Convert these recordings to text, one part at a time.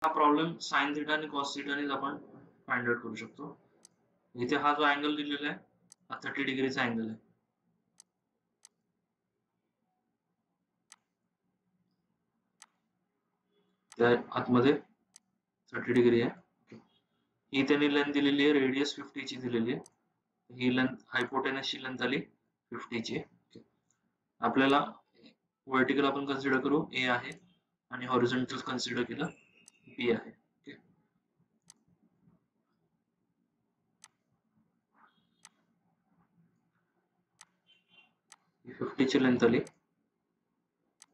हा problem sine theta आणि cos थिटानेच आपण फाइंड आउट करू शकतो. इथे हा जो अँगल दिलेला आहे हा 30 डिग्रीचा अँगल आहे. त्या आतमध्ये 30 डिग्री आहे. ही त्यांनी लेंथ दिलेली आहे, रेडियस 50 ची दिलेली आहे. ही लेंथ हायपोटेनसची लेंथ आली 50 ची. आपल्याला वर्टिकल आपण कन्सिडर करू ए आहे आणि हॉरिझॉन्टल कन्सिडर केलं बी आहे. 50 ची लेंथ आली,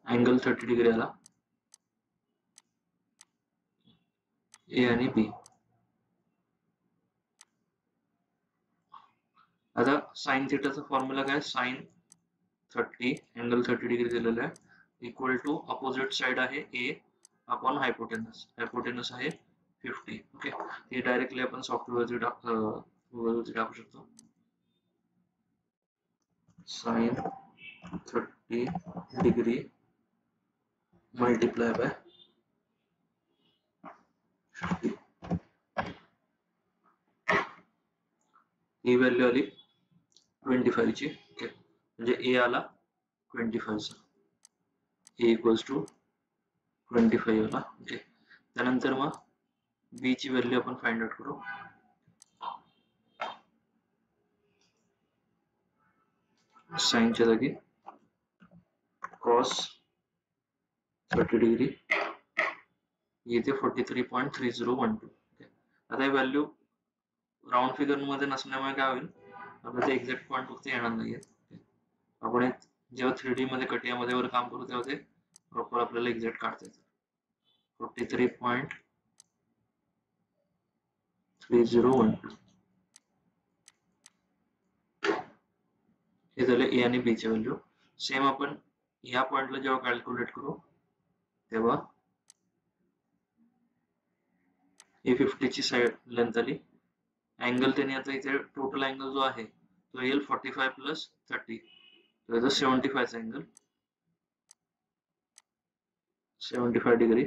अँगल 30 डिग्री आला, ए आणि बी. आता साइन थिटाचा फॉर्म्युला काय, साइन 30 अँगल 30 डिग्री दिलेला आहे इक्वल टू अपोजिट साइड आहे ए अपॉन हायपोटेनस. हायपोटेनस आहे 50. ओके, हे डायरेक्टली आपण सॉफ्टवेअरवरती टाकू शकतो. Sine 30 degree multiply by 50. ही व्हॅल्यू आली 25 ची. ओके, म्हणजे ए आला 25 चा, ए इक्वल्स टू 25 आला. ओके, त्यानंतर मग बी ची व्हॅल्यू आपण फाइंड आउट करू. साइनच्या जागी कॉस 30 डिग्री, येते 43.3012. आता ही व्हॅल्यू राऊंड फिगर मध्ये नसल्यामुळे काय होईल, आपल्याला ते एक्झॅक्ट पॉईंट फक्त येणार नाहीये. आपण जेव्हा 3D मध्ये कटियामध्ये वर काम करू तेव्हा ते प्रॉपर आपल्याला एक्झॅक्ट काढता येतं. 43.3012 हे झाले ए आणि बी चे व्हॅल्यू. सेम आपण या पॉइंटला जेव्हा कॅल्क्युलेट करू तेव्हा ए 50 ची साइड लेंथ आली, अँगल त्याने आता इथे टोटल अँगल जो आहे तो येईल 45 प्लस 30, तो येतो 75 चा अँगल, 75 डिग्री.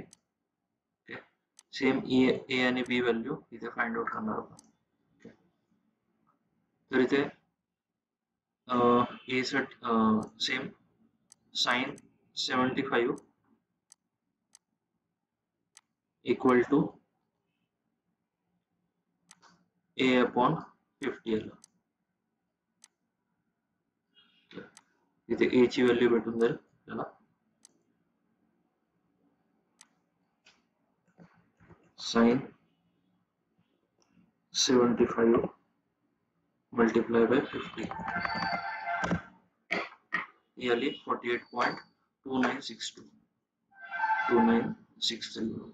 सेम ए आणि बी व्हॅल्यू इथे फाइंड आउट करणार आहोत. तर इथे A set same sine 75 equal to A upon 50 आला. इथे ए ची व्हॅल्यू भेटून जाईल त्याला, साइन 75 मल्टीप्लाय बाय 50 ही आली 48.2962 2963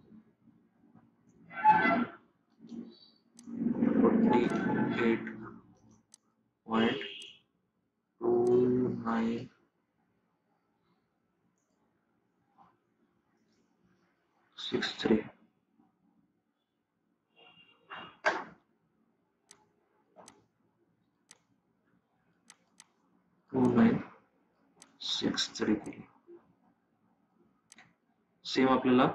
48.2963. केली. सेम आपल्याला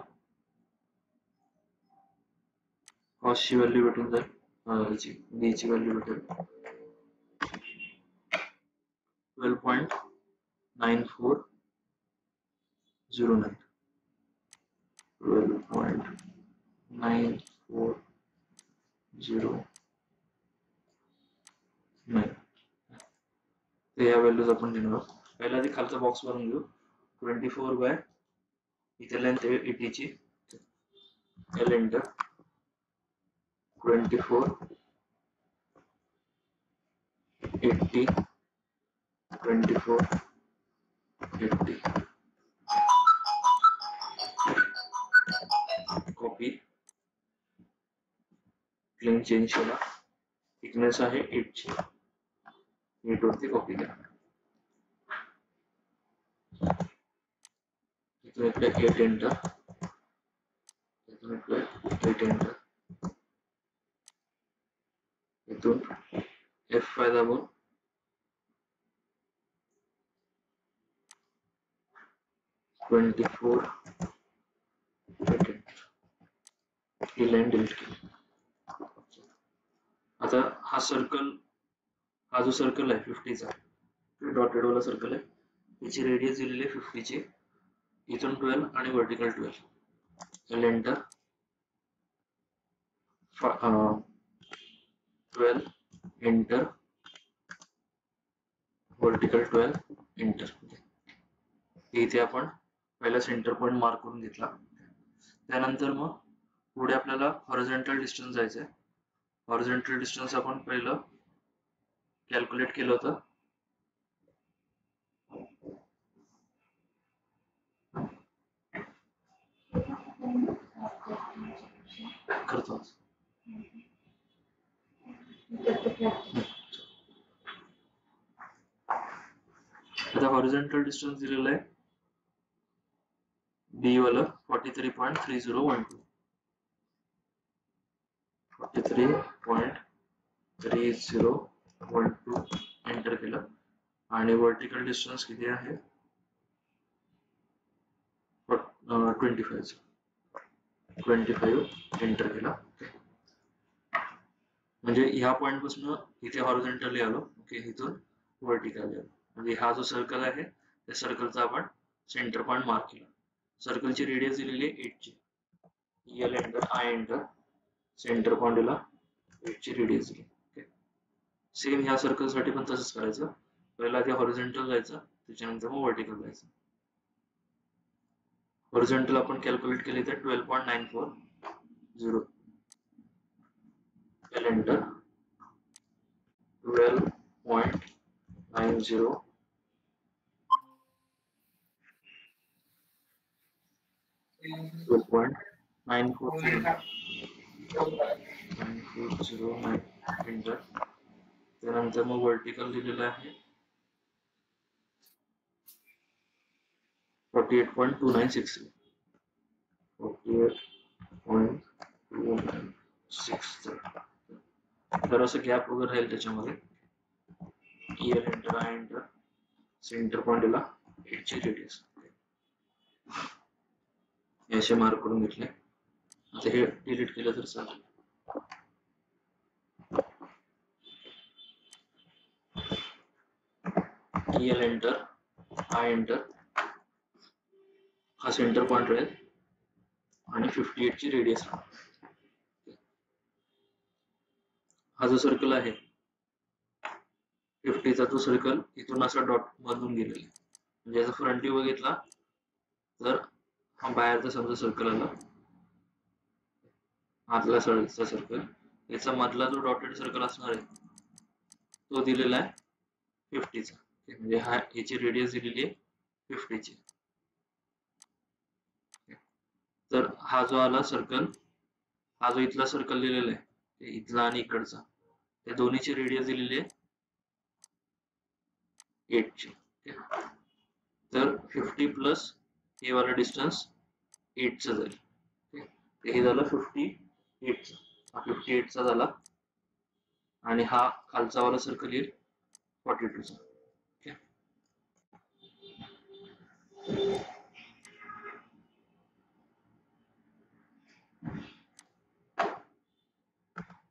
कॉस ची व्हॅल्यू भेटून जाईल, बी ची व्हॅल्यू भेटेल 12.9409 12.9409. ते या व्हॅल्यूज आपण घेणार आहोत. पहिला आधी खालचा बॉक्स भरून घेऊ. 24 बाय इथे लेंथ 80 ची, L enter 24 80 24 80 copy, plane change केला, थिकनेस आहे 8 ची, 8 वरती कॉपी करा. इथून इकडे 8 एंटर, इथून इकडे 8 एंटर, इथून F5 दाबून ही लाईन डिलीट केली. आता हा जो सर्कल आहे 50चा डॉटेड वाला सर्कल आहे, त्याची रेडियस दिलेली आहे 50ची, इथून 12 आणि vertical 12. Enter 12 enter vertical 12 enter. इथे आपण पहिला सेंटर पॉइंट मार्क करून घेतला. त्यानंतर मग पुढे आपल्याला हॉरिझॉन्टल डिस्टन्स जायचं आहे. हॉरिझॉन्टल डिस्टन्स आपण पहिलं कॅल्क्युलेट केलं होतं. करतो आता हॉरिझॉन्टल डिस्टन्स दिलेलं आहे डी वाला 43.3012. 43.3012 एंटर केलं आणि वर्टिकल डिस्टन्स किती आहे 25 एंटर केला. म्हणजे ह्या पॉइंट पासून इथे हॉरिझॉन्टली आलो, ओके, इथून वर्टिकली आलो. म्हणजे हा जो सर्कल आहे त्या सर्कलचा आपण सेंटर पॉइंट मार्क केला. सर्कलची रेडियस दिलेली आहे 8 ची. L enter I enter centre पॉइंटला 8 ची रेडियस दिली. ओके, सेम ह्या सर्कल साठी पण तसंच करायचं. पहिला ते हॉरिझॉन्टल जायचं, त्याच्यानंतर मग वर्टिकल जायचं. हॉरिझॉन्टल आपण कॅल्क्युलेट केले तर 12.940. L enter 12.90 940 enter. त्यानंतर मग वर्टिकल दिलेलं आहे 48.2963. 48.2963. तर असं गॅप वगैरे राहील त्याच्यामध्ये. L enter I enter centre पॉइंटला 8 ची रेडियस असे मार्क करून घेतले. आता हे डिलीट केलं तर चालेल. एल एंटर आय एंटर हा सेंटर पॉइंट राहील आणि 58 ची रेडियस. हा जो सर्कल आहे 50चा तो सर्कल इथून असा डॉट मधून गेलेला आहे. म्हणजे याचा फ्रंट व्ह्यू बघितला तर हा बाहेरचा समजा सर्कल आला, आतला सर्कल, याचा मधला जो डॉटेड सर्कल असणार आहे तो दिलेला आहे 50चा. म्हणजे हा याची रेडियस दिलेली आहे 50ची. तर हा जो आला सर्कल, हा जो इथला सर्कल दिलेला आहे इथला आणि इकडचा, त्या दोन्हीची रेडियस दिलेली आहे 8 ची. तर 50 प्लस हे वाला डिस्टन्स 8 चा जाईल. हे झालं 58 चा, हा 58 चा झाला आणि हा खालचा वाला सर्कल येईल 42 चा.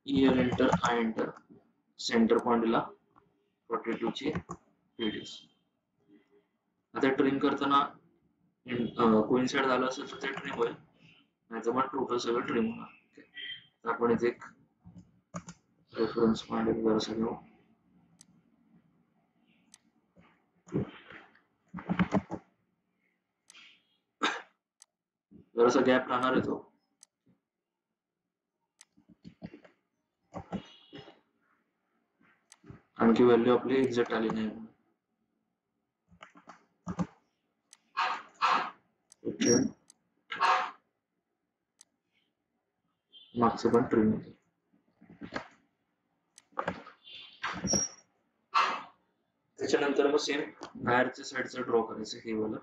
L enter I enter centre पॉइंटला 42 ची रेडियस. आता ट्रिम करताना कोइन्साइड झालं असेल तर ते ट्रिम होईल, नाहीतर मग टोटल सगळं ट्रिम होणार. तर आपण इथे एक रेफरन्स पॉइंट जरासा घेऊ. जरासा गॅप राहणार आहे तो. आणखी व्हॅल्यू आपली एक्झॅक्ट आली नाही. मागचं पण ट्रिम होतं. त्याच्यानंतर मग सेम बाहेरच्या साईडचं ड्रॉ करायचं. हे वाला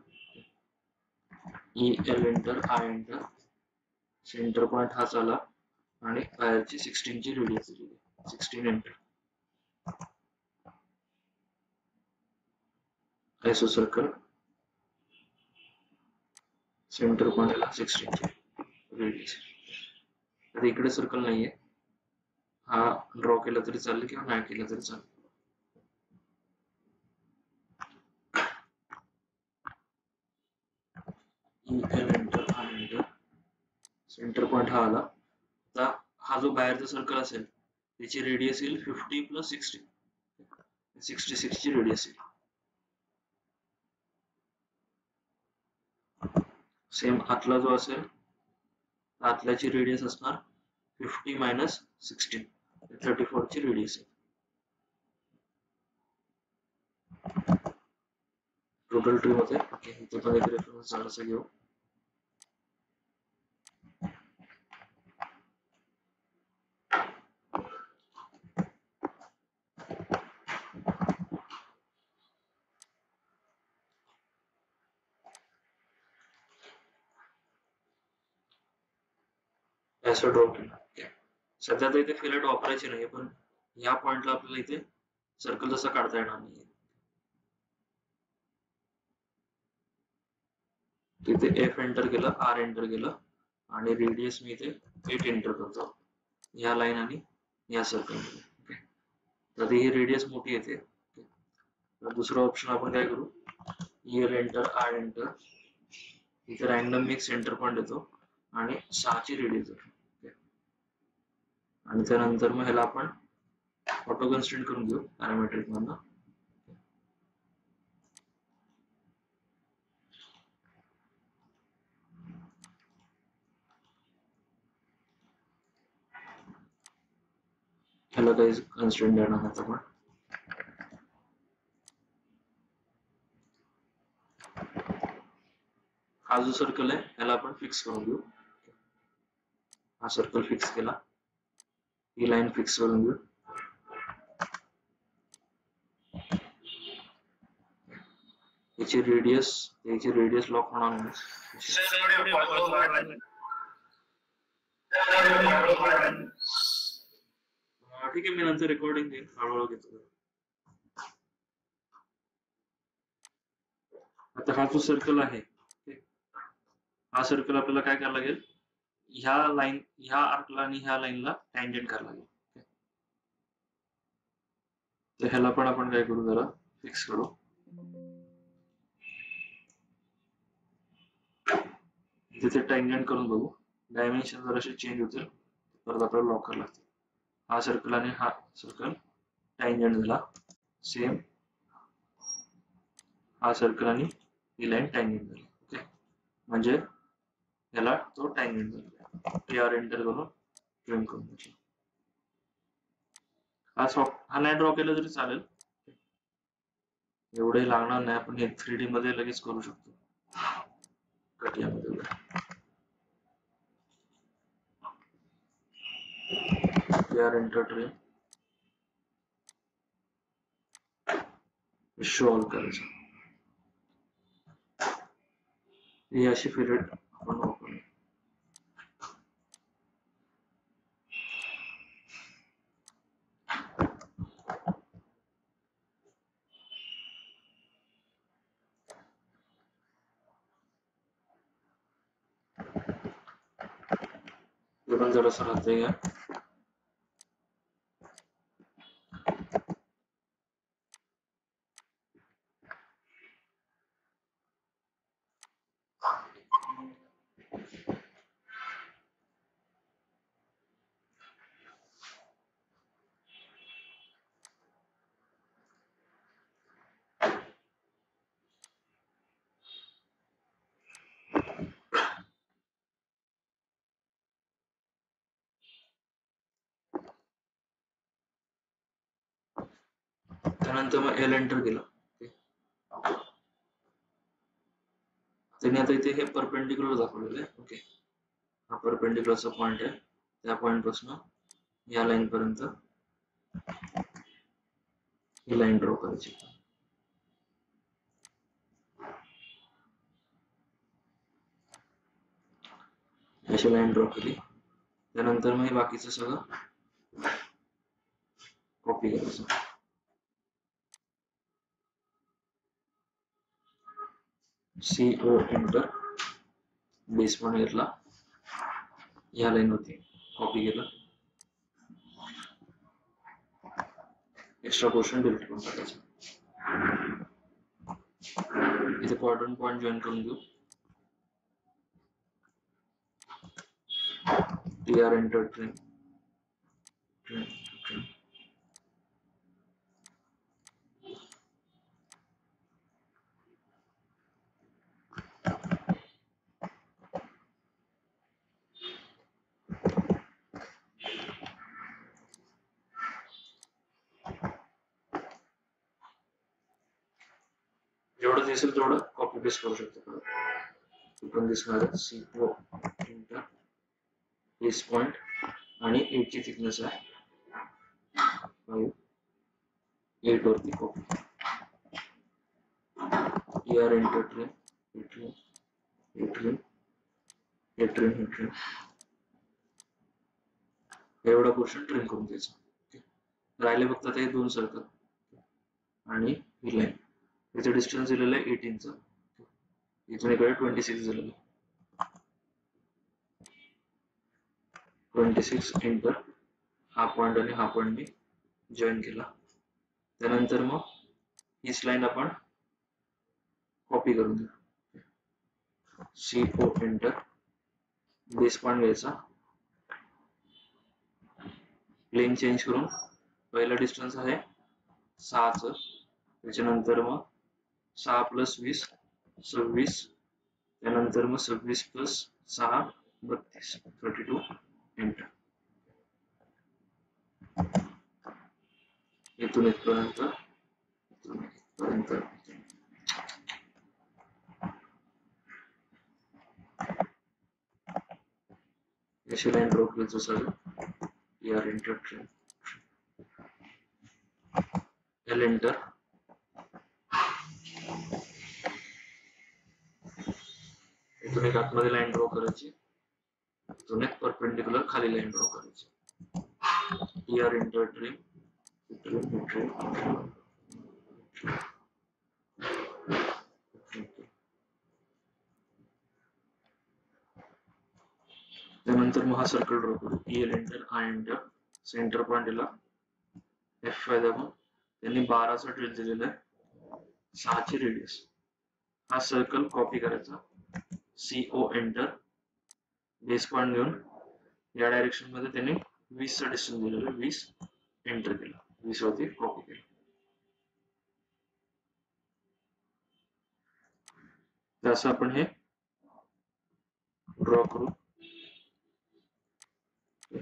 L enter I enter centre point हा झाला आणि बाहेरची 16 ची रेडियस दिली. 16 एंटर आयसो सर्कल सेंटर पॉइंटला 16 ची रेडियस. आता इकडे सर्कल नाहीये, हा ड्रॉ केला तरी चालेल किंवा नाही केला तरी चालेल. सेंटर पॉइंट हा आला. आता हा जो बाहेरचा सर्कल असेल त्याची रेडियस येईल 50 + 60, 66 ची रेडियस येईल. सेम आतला जो असेल आतल्याची रेडियस असणार 50 - 16, 34 ची रेडियस आहे. टोटल ट्री मध्ये इथे पण एक रेफरन्स झाला घेऊ. असं ड्रॉ केलं. सध्या तर इथे फिलेट वापरायचे नाही, पण या पॉइंटला आपल्याला इथे सर्कल जसा काढता येणार नाही. तिथे F एंटर केलं, R एंटर केलं आणि रेडियस मी इथे 8 एंटर करतो या लाईन आणि या सर्कल मध्ये. तर ही रेडियस मोठी येते. तर दुसरा ऑप्शन आपण काय करू, L एंटर, R एंटर, इथे रॅन्डम एक सेंटर पॉइंट येतो आणि 6 ची रेडियस येतो. आणि त्यानंतर मग ह्याला आपण ऑटो कन्स्ट्रेंट करून घेऊ पॅरामेट्रिक मधनं. ह्याला काही कन्स्ट्रेंट देणार नाही आपण. हा जो सर्कल आहे ह्याला आपण फिक्स करून घेऊ. हा सर्कल फिक्स केला, ही लाईन फिक्स करून घेऊ. याची रेडियस लॉक होणार नाही. ठीक आहे, मी नंतर रेकॉर्डिंग देईन, हळूहळू घेतो. आता हा जो सर्कल आहे, हा सर्कल आपल्याला काय करायला लागेल, ह्या आर्कला आणि ह्या लाईनला टँजंट करायला लागेल. तर ह्याला पण आपण काय करू, जरा फिक्स करू. तिथे टँजंट करून बघू, डायमेन्शन जराशी चेंज होतील, परत आपल्याला लॉक करायला लागतील. हा सर्कल आणि हा सर्कल टँजंट झाला. सेम हा सर्कल आणि ही लाईन टँजंट झाली. ओके, म्हणजे याला तो टँजंट झाला. PR एंटर करून ट्रिम करून घेतला. हा नाही ड्रॉ केला तरी चालेल, एवढे लागणार नाही. आपण हे 3D मध्ये लगेच करू शकतो कटियामध्ये. PR enter trim, show all करायचं. ही अशी फिलेट आपण वापरू. पण जरासं राहते या त्यानंतर मग L एंटर केलं. त्याने आता इथे हे परपेंडिक्युलर दाखवलेलं आहे. ओके, हा परपेंडिक्युलरचा पॉइंट आहे, त्या पॉइंट पासून या लाईन पर्यंत ही लाईन ड्रॉ करायची. अशी लाईन ड्रॉ केली. त्यानंतर मग बाकीचं सगळं कॉपी करायचं. CO एंटर, बेस पण घेतला, या लाईन होती कॉपी केलं, एक्स्ट्रा पोर्शन डिलीट करून टाकायचं. इथे क्वाड्रंट पॉईंट जॉईन करून घेऊ. TR एंटर ट्रेन जेवढं दिसेल तेवढं कॉपी पेस्ट करू शकतो. पण दिसणार CO एंटर बेस पॉइंट आणि 8 ची थिकनेस आहे 5, 8 वरती कॉपी. TR एंटर ट्रेन एवढा पोर्शन ट्रिम करून द्यायचा. राहिले फक्त ते 2 सर्कल आणि ही लाईन. याचं डिस्टन्स दिलेलं आहे 18चं, इथून इकडे 26 दिलेलं आहे. 26 एंटर, हा पॉइंट आणि हा पॉइंटनी जॉईन केला. त्यानंतर मग हीच लाईन आपण कॉपी करून देऊ. CO एंटर, बेस पॉइंट घ्यायचा, प्लेन चेंज करून पहिला डिस्टन्स आहे 6चं, त्याच्यानंतर मग 6 + 20 26, त्यानंतर मग 26 + 6 32 32 एंटर. इथून इथपर्यंत अशी लाईन ड्रॉ करायचं सगळं. TR enter train L enter, इथून एक आतमध्ये लाईन ड्रॉ करायची, इथून एक परपेंडिक्युलर खाली लाईन ड्रॉ करायची. TR एंटर ट्रेन त्यानंतर मग हा सर्कल ड्रॉ करू. EL enter, I enter, centre point दिला, F5 दाबून त्यांनी 12चा ट्रेन दिलेला आहे, 6ची रेडियस. हा सर्कल कॉपी करायचा. CO एंटर, बेस पॉइंट घेऊन या डायरेक्शन मध्ये त्यांनी 20चा डिस्टन्स दिलेला आहे, 20 एंटर केला, 20 वरती कॉपी केला. असं आपण हे ड्रॉ करू.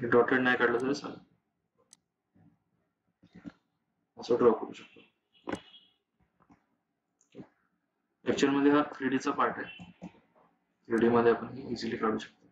डॉटेड नाही काढलं तरी चालेल, असं ड्रॉ करू शकतो. ऍक्च्युअल मध्ये हा 3D चा पार्ट आहे, 3D मध्ये आपण इझिली काढू शकतो.